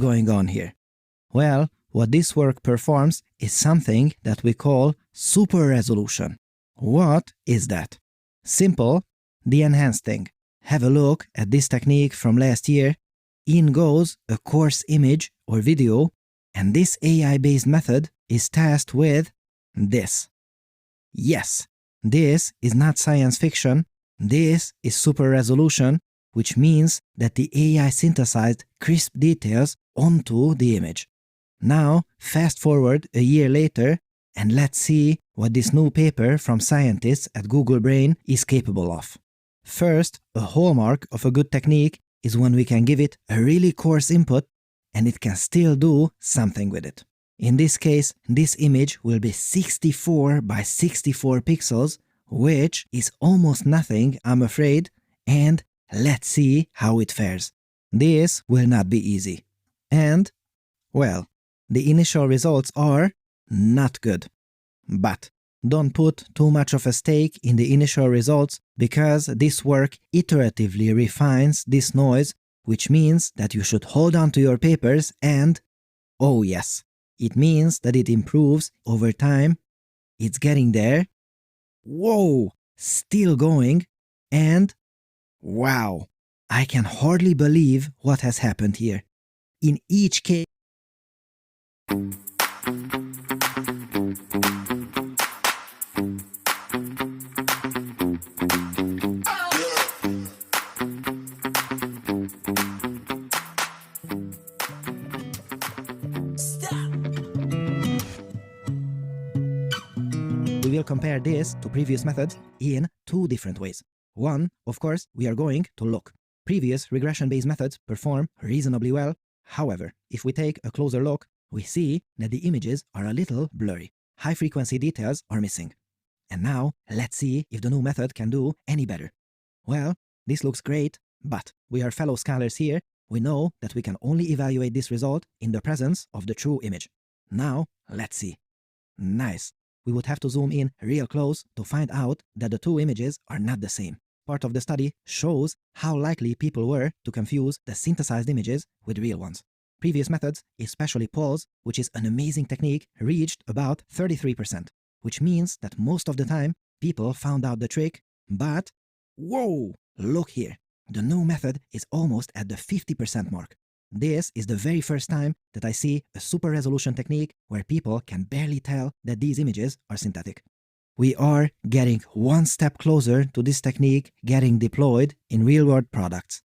going on here? Well, what this work performs is something that we call super resolution. What is that? Simple, the enhanced thing. Have a look at this technique from last year. In goes a coarse image or video, and this AI-based method is tasked with this. Yes, this is not science fiction. This is super resolution, which means that the AI synthesized crisp details onto the image. Now, fast forward a year later, and let's see what this new paper from scientists at Google Brain is capable of. First, a hallmark of a good technique is when we can give it a really coarse input and it can still do something with it. In this case, this image will be 64 by 64 pixels, which is almost nothing, I'm afraid, and let's see how it fares. This will not be easy. And, well, the initial results are not good. But don't put too much of a stake in the initial results because this work iteratively refines this noise, which means that you should hold on to your papers and, oh yes, it means that it improves over time. It's getting there. Whoa, still going. And wow, I can hardly believe what has happened here. In each case, we will compare this to previous methods in two different ways. One, of course, we are going to look. Previous regression-based methods perform reasonably well. However, if we take a closer look, we see that the images are a little blurry. High-frequency details are missing. And now, let's see if the new method can do any better. Well, this looks great, but we are fellow scholars here. We know that we can only evaluate this result in the presence of the true image. Now, let's see. Nice. We would have to zoom in real close to find out that the two images are not the same. Part of the study shows how likely people were to confuse the synthesized images with real ones. Previous methods, especially polls, which is an amazing technique, reached about 33%, which means that most of the time people found out the trick, but whoa, look here. The new method is almost at the 50% mark. This is the very first time that I see a super resolution technique where people can barely tell that these images are synthetic. We are getting one step closer to this technique getting deployed in real-world products.